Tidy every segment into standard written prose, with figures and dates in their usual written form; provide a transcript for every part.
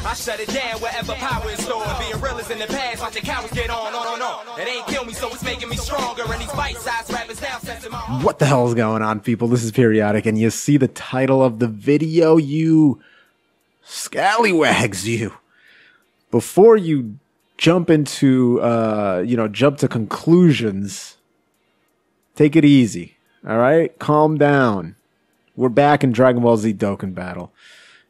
I shut it down wherever power is stored. Being real is in the past, watch the cowards get on. It ain't kill me, so it's making me stronger. And these bite-sized rappers now sensing my... What the hell is going on, people? This is Periodic, and you see the title of the video, you scallywags, you. Before you jump into, jump to conclusions, take it easy, all right? Calm down. We're back in Dragonball Z Dokkan Battle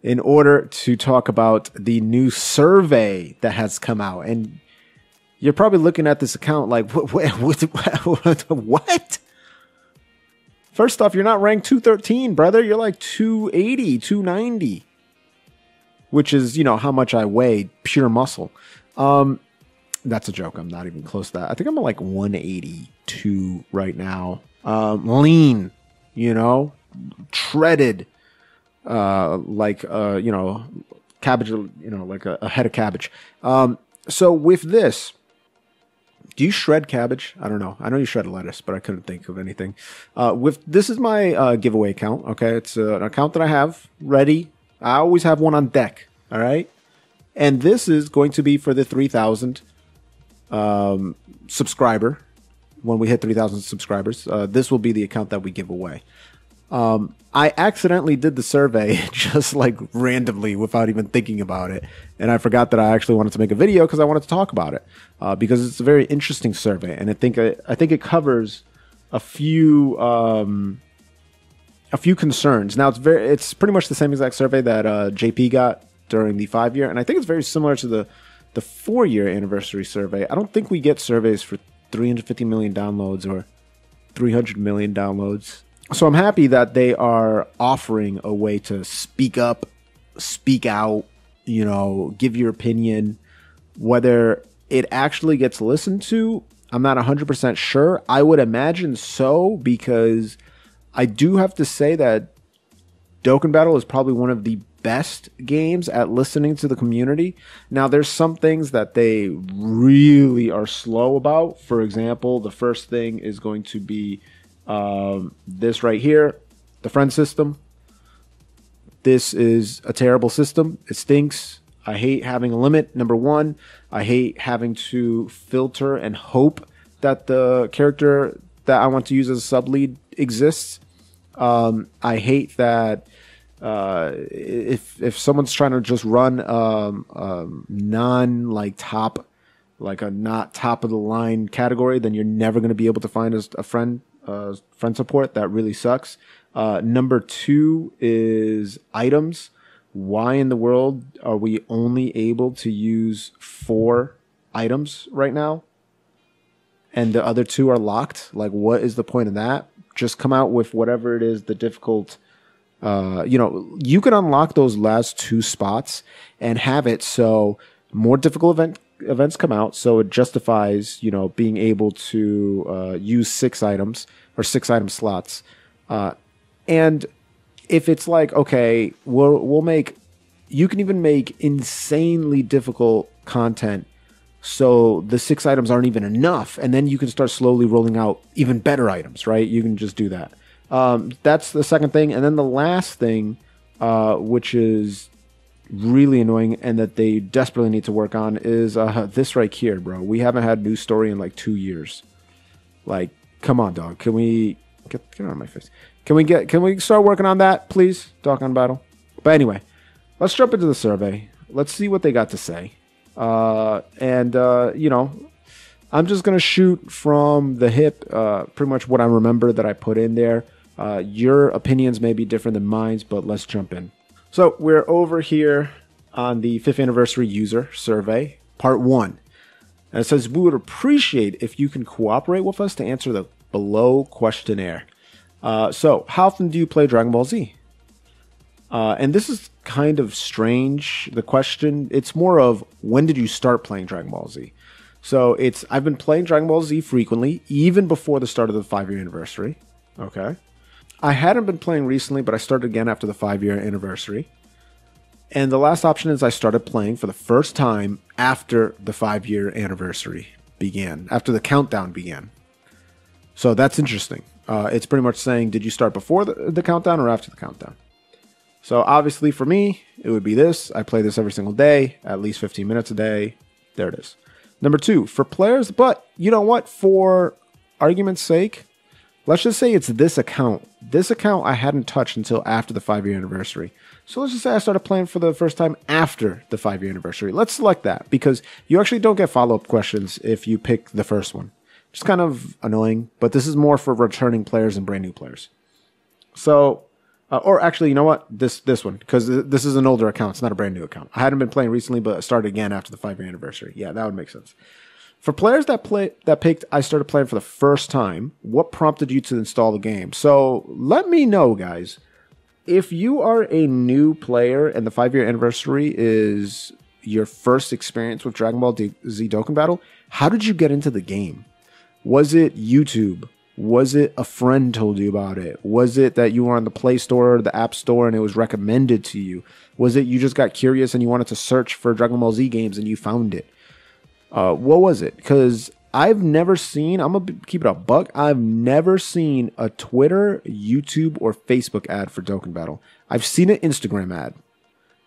in order to talk about the new survey that has come out. And you're probably looking at this account like, what? First off, you're not ranked 213, brother. You're like 280, 290, which is, how much I weigh, pure muscle. That's a joke. I'm not even close to that. I think I'm at like 182 right now. Lean, shredded. Cabbage, like a head of cabbage. So with this, do you shred cabbage? I don't know. I know you shred lettuce, but I couldn't think of anything. This is my giveaway account. Okay, it's an account that I have ready. I always have one on deck. All right, and this is going to be for the 3,000 subscriber. When we hit 3,000 subscribers, this will be the account that we give away. I accidentally did the survey just like randomly without even thinking about it. And I forgot that I actually wanted to make a video because I wanted to talk about it. Because it's a very interesting survey. And I think it covers a few concerns. Now it's pretty much the same exact survey that JP got during the 5-year. And I think it's very similar to the 4-year anniversary survey. I don't think we get surveys for 350 million downloads or 300 million downloads. So I'm happy that they are offering a way to speak up, speak out, give your opinion. Whether it actually gets listened to, I'm not 100% sure. I would imagine so, because I do have to say that Dokkan Battle is probably one of the best games at listening to the community. Now, there's some things that they really are slow about. For example, the first thing is going to be this right here, the friend system. This is a terrible system. It stinks. I hate having a limit, number one. I hate having to filter and hope that the character that I want to use as a sub-lead exists. I hate that if someone's trying to just run not top of the line category, then you're never going to be able to find a friend support. That really sucks. Number two is items. Why in the world are we only able to use 4 items right now? And the other 2 are locked? Like, what is the point of that? Just come out with whatever it is, the difficult... you can unlock those last 2 spots and have it so more difficult events come out, so it justifies, being able to use 6 items or 6 item slots. And if it's like, okay, we'll make, you can even make insanely difficult content so the 6 items aren't even enough, and then you can start slowly rolling out even better items, right? You can just do that. That's the second thing. And then the last thing, which is really annoying and that they desperately need to work on, is this right here, bro. We haven't had news story in like 2 years. Like, come on, dog. Can we get out of my face? Can we start working on that, please? Dokkan Battle. But anyway, let's jump into the survey. Let's see what they got to say. I'm just gonna shoot from the hip, pretty much what I remember that I put in there. Your opinions may be different than mine, but let's jump in. So we're over here on the 5th anniversary user survey, part 1. And it says, we would appreciate if you can cooperate with us to answer the below questionnaire. So how often do you play Dragon Ball Z? And this is kind of strange, the question. It's more of, when did you start playing Dragon Ball Z? So I've been playing Dragon Ball Z frequently, even before the start of the 5-year anniversary. Okay. I hadn't been playing recently, but I started again after the 5-year anniversary. And the last option is I started playing for the first time after the 5-year anniversary began, after the countdown began. So that's interesting. It's pretty much saying, did you start before the countdown or after the countdown? So obviously for me, it would be this. I play this every single day, at least 15 minutes a day. There it is. Number 2, for players, but you know what? For argument's sake, let's just say it's this account. This account I hadn't touched until after the 5-year anniversary. So let's just say I started playing for the first time after the 5-year anniversary. Let's select that because you actually don't get follow-up questions if you pick the first one. It's kind of annoying, but this is more for returning players and brand new players. So, or actually, you know what? This one, because this is an older account. It's not a brand new account. I hadn't been playing recently, but I started again after the 5-year anniversary. Yeah, that would make sense. For players that picked, I started playing for the first time. What prompted you to install the game? So let me know, guys. If you are a new player and the 5-year anniversary is your first experience with Dragonball Z Dokkan Battle, how did you get into the game? Was it YouTube? Was it a friend told you about it? Was it that you were on the Play Store or the App Store and it was recommended to you? Was it you just got curious and you wanted to search for Dragon Ball Z games and you found it? What was it? Because I've never seen, I'm going to keep it a buck, I've never seen a Twitter, YouTube, or Facebook ad for Dokkan Battle. I've seen an Instagram ad,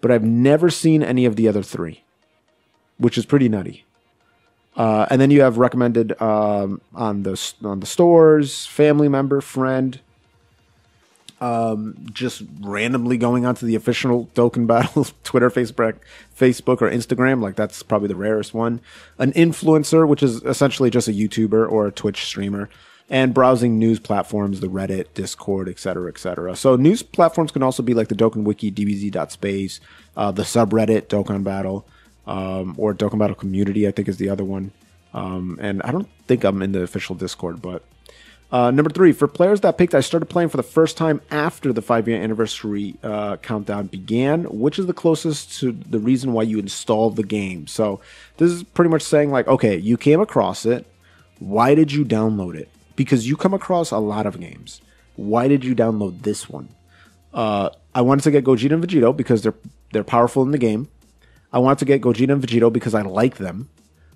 but I've never seen any of the other 3, which is pretty nutty. And then you have recommended on the stores, family member, friend, just randomly going onto the official Dokkan Battle Twitter, Facebook, or Instagram. Like that's probably the rarest one. An influencer, which is essentially just a YouTuber or a Twitch streamer, and browsing news platforms, the Reddit, Discord, etc., etc. So news platforms can also be like the Dokkan Wiki, DBZ.space, the subreddit Dokkan Battle. Or Dokkan Battle Community, I think is the other one. And I don't think I'm in the official Discord, but number 3, for players that picked, I started playing for the first time after the 5-year anniversary countdown began, which is the closest to the reason why you installed the game. So this is pretty much saying like, okay, you came across it. Why did you download it? Because you come across a lot of games. Why did you download this one? I wanted to get Gogeta and Vegito because they're powerful in the game. I wanted to get Gogeta and Vegito because I like them.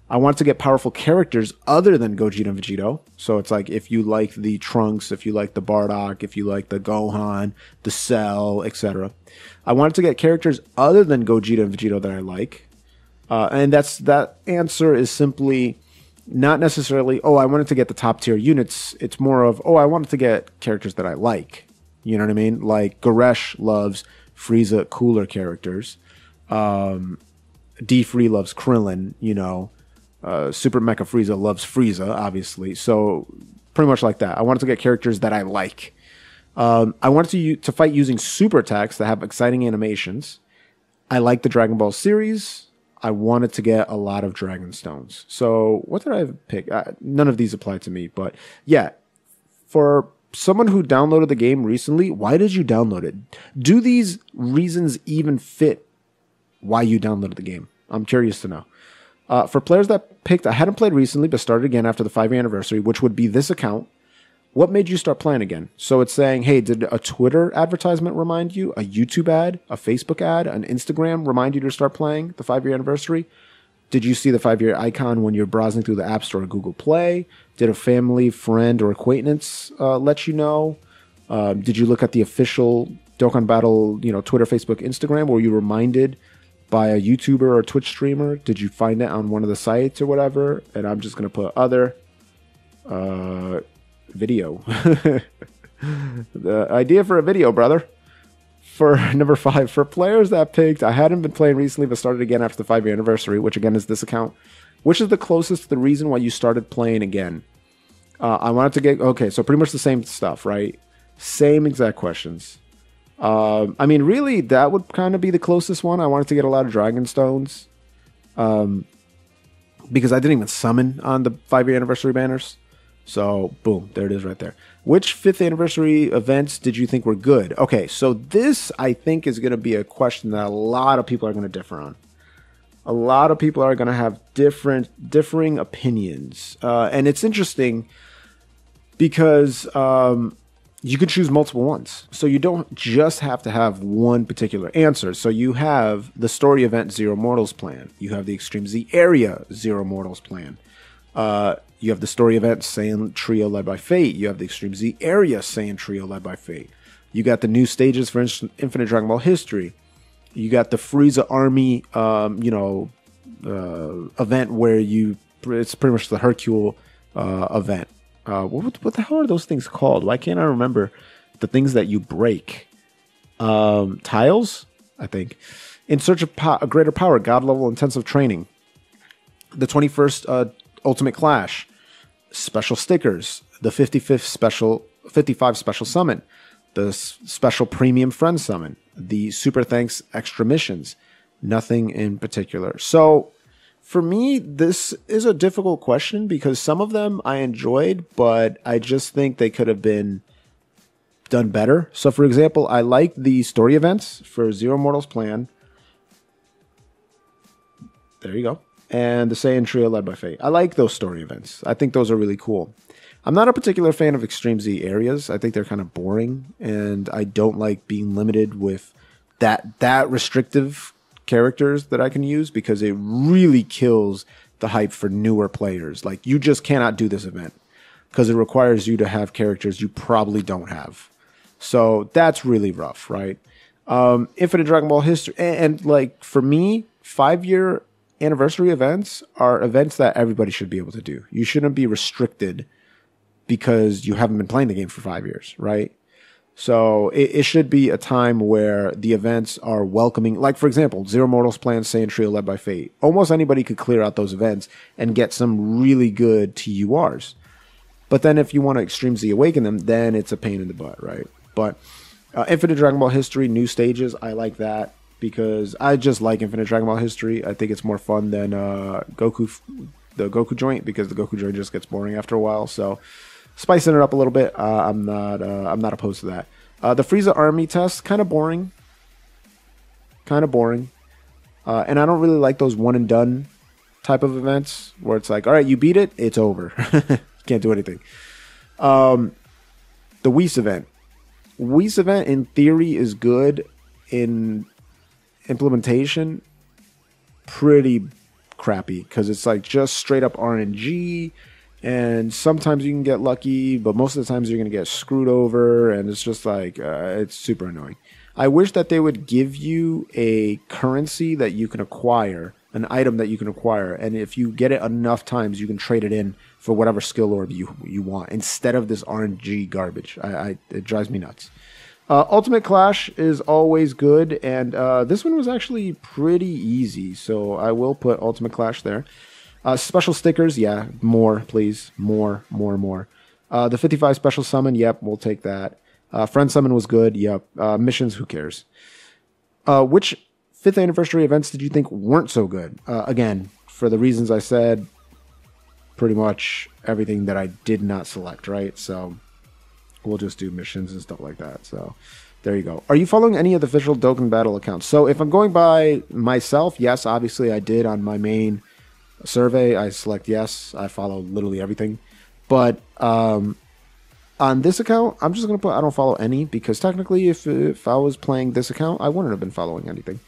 I wanted to get powerful characters other than Gogeta and Vegito. So it's like if you like the Trunks, if you like the Bardock, if you like the Gohan, the Cell, etc. I wanted to get characters other than Gogeta and Vegito that I like. And that answer is simply not necessarily, oh, I wanted to get the top tier units. It's more of, oh, I wanted to get characters that I like. You know what I mean? Like Goresh loves Frieza cooler characters. D-Free loves Krillin, you know. Super Mecha Frieza loves Frieza, obviously. So pretty much like that. I wanted to get characters that I like. I wanted to fight using super attacks that have exciting animations. I like the Dragon Ball series. I wanted to get a lot of Dragon Stones. So what did I pick? None of these apply to me, but yeah, for someone who downloaded the game recently, why did you download it? Do these reasons even fit why you downloaded the game? I'm curious to know. For players that picked, I hadn't played recently, but started again after the 5-year anniversary, which would be this account. What made you start playing again? So it's saying, hey, did a Twitter advertisement remind you? A YouTube ad? A Facebook ad? An Instagram remind you to start playing the 5-year anniversary? Did you see the 5-year icon when you're browsing through the App Store or Google Play? Did a family, friend, or acquaintance let you know? Did you look at the official Dokkan Battle, Twitter, Facebook, Instagram? Were you reminded by a YouTuber or a Twitch streamer? Did you find it on one of the sites or whatever? And I'm just going to put other video. The idea for a video, brother. For number 5, for players that picked, I hadn't been playing recently, but started again after the 5-year anniversary, which again is this account. Which is the closest to the reason why you started playing again? I wanted to get, okay, so pretty much the same stuff, right? Same exact questions. I mean, really, that would kind of be the closest one. I wanted to get a lot of Dragon Stones. Because I didn't even summon on the 5-year anniversary banners. So, boom, there it is right there. Which 5th anniversary events did you think were good? Okay, so this, I think, is going to be a question that a lot of people are going to differ on. A lot of people are going to have differing opinions. And it's interesting because you can choose multiple ones. So you don't just have to have one particular answer. So you have the story event Zero Mortals plan. You have the Extreme Z area Zero Mortals plan. You have the story event Saiyan Trio led by Fate. You have the Extreme Z area Saiyan Trio led by Fate. You got the new stages for Infinite Dragon Ball History. You got the Frieza Army, event where it's pretty much the Hercule event. What the hell are those things called? Why can't I remember the things that you break? Tiles, I think. In Search of a Greater Power, God Level Intensive Training. The 21st Ultimate Clash. Special stickers. The 55 Special Summon. The Special Premium Friend Summon. The Super Thanks Extra Missions. Nothing in particular. So, for me, this is a difficult question because some of them I enjoyed, but I just think they could have been done better. So, for example, I like the story events for Zero Mortal's Plan. There you go. And the Saiyan Trio led by Fate. I like those story events. I think those are really cool. I'm not a particular fan of Extreme Z areas. I think they're kind of boring, and I don't like being limited with that restrictive characters that I can use because it really kills the hype for newer players. Like, you just cannot do this event because it requires you to have characters you probably don't have. So that's really rough, right? Infinite Dragon Ball History. And like, for me, 5-year anniversary events are events that everybody should be able to do. You shouldn't be restricted because you haven't been playing the game for 5 years, right? So it should be a time where the events are welcoming. Like, for example, Zero Mortal's Plan, Saiyan Trio led by Fate. Almost anybody could clear out those events and get some really good TURs. But then if you want to Extreme Z Awaken them, then it's a pain in the butt, right? But Infinite Dragon Ball History, new stages, I like that because I just like Infinite Dragon Ball History. I think it's more fun than the Goku joint because the Goku joint just gets boring after a while. So spicing it up a little bit, I'm not opposed to that. The Frieza Army test, kind of boring. And I don't really like those one and done type of events where it's like, all right, you beat it, it's over. Can't do anything. The Whis event. Whis event in theory is good. In implementation, pretty crappy because it's like just straight up RNG. And sometimes you can get lucky, but most of the times you're going to get screwed over, and it's just like, it's super annoying. I wish that they would give you a currency that you can acquire, an item that you can acquire, and if you get it enough times, you can trade it in for whatever skill orb you want, instead of this RNG garbage. It drives me nuts. Ultimate Clash is always good, and this one was actually pretty easy, so I will put Ultimate Clash there. Special stickers, yeah, more, please. More. The 55 Special Summon, yep, we'll take that. Friend Summon was good, yep. Missions, who cares? Which 5th anniversary events did you think weren't so good? Again, for the reasons I said, pretty much everything that I did not select, right? So we'll just do missions and stuff like that. So there you go. Are you following any of the official Dokkan Battle accounts? So if I'm going by myself, yes, obviously I did on my main survey. I select yes. I follow literally everything. But on this account, I'm just going to put I don't follow any because technically if I was playing this account, I wouldn't have been following anything.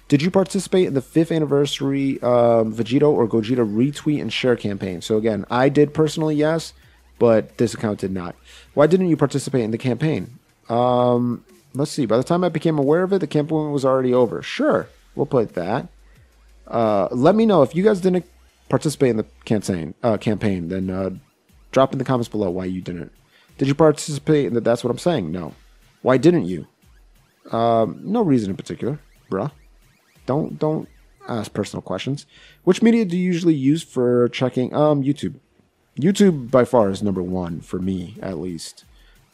Did you participate in the 5th anniversary Vegito or Gogeta retweet and share campaign? So again, I did personally, yes, but this account did not. Why didn't you participate in the campaign? Let's see. By the time I became aware of it, the campaign was already over. Sure, we'll put that. Let me know if you guys didn't participate in the campaign. Then drop in the comments below why you didn't. Did you participate in the? That's what I'm saying. No. Why didn't you? No reason in particular, bruh. Don't ask personal questions. Which media do you usually use for checking? YouTube. YouTube by far is number one for me, at least.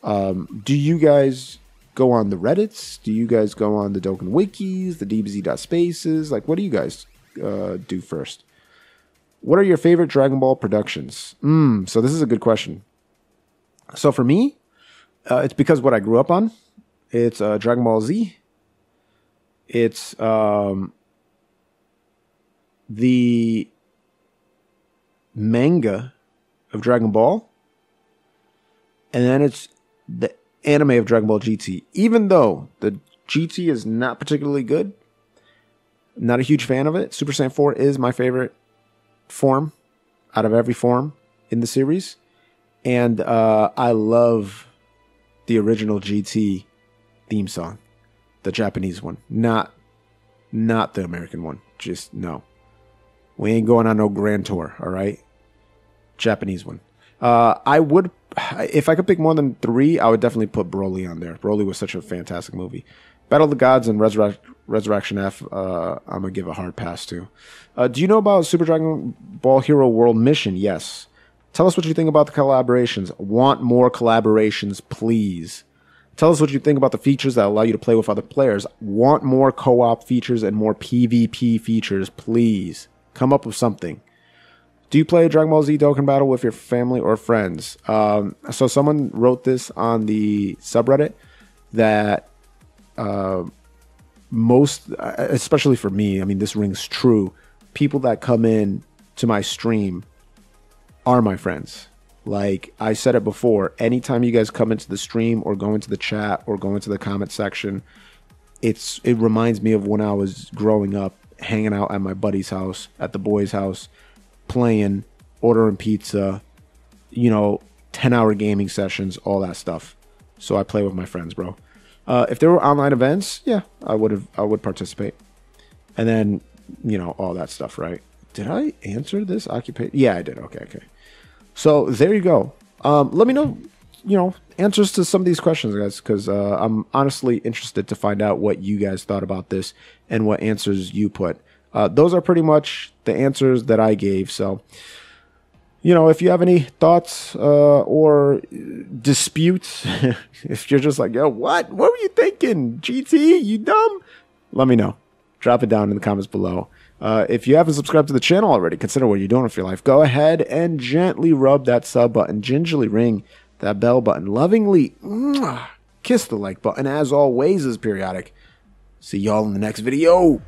Do you guys go on the Reddits? Do you guys go on the Dokkan Wikis, the DBZ.spaces? Like, what do you guys do first? What are your favorite Dragon Ball productions? So this is a good question. So for me, it's because what I grew up on. It's Dragon Ball Z. It's the manga of Dragon Ball. And then it's the anime of Dragon Ball GT. Even though the GT is not particularly good, not a huge fan of it, Super Saiyan 4 is my favorite form out of every form in the series. And I love the original GT theme song, the Japanese one, not the American one. Just no. We ain't going on no grand tour, all right? Japanese one. I would, if I could pick more than 3, I would definitely put Broly on there. Broly was such a fantastic movie. Battle of the Gods and Resurrection F, I'm going to give a hard pass to. Do you know about Super Dragon Ball Hero World Mission? Yes. Tell us what you think about the collaborations. Want more collaborations, please. Tell us what you think about the features that allow you to play with other players. Want more co-op features and more PvP features, please. Come up with something. Do you play Dragon Ball Z Dokkan Battle with your family or friends? So someone wrote this on the subreddit that most, especially for me, I mean, this rings true. People that come in to my stream are my friends. Like I said it before, anytime you guys come into the stream or go into the chat or go into the comment section, it reminds me of when I was growing up, hanging out at my buddy's house, at the boys' house, playing, ordering pizza, 10-hour gaming sessions, all that stuff. So I play with my friends, bro. If there were online events, yeah, I would participate. And then, all that stuff, right? Did I answer this occupation? Yeah, I did. Okay. So there you go. Let me know, answers to some of these questions, guys, because I'm honestly interested to find out what you guys thought about this and what answers you put. Those are pretty much the answers that I gave. So, if you have any thoughts or disputes, if you're just like, yo, what were you thinking? GT, you dumb? Let me know. Drop it down in the comments below. If you haven't subscribed to the channel already, consider what you're doing with your life. Go ahead and gently rub that sub button, gingerly ring that bell button, lovingly kiss the like button. As always, is Periodic. See y'all in the next video.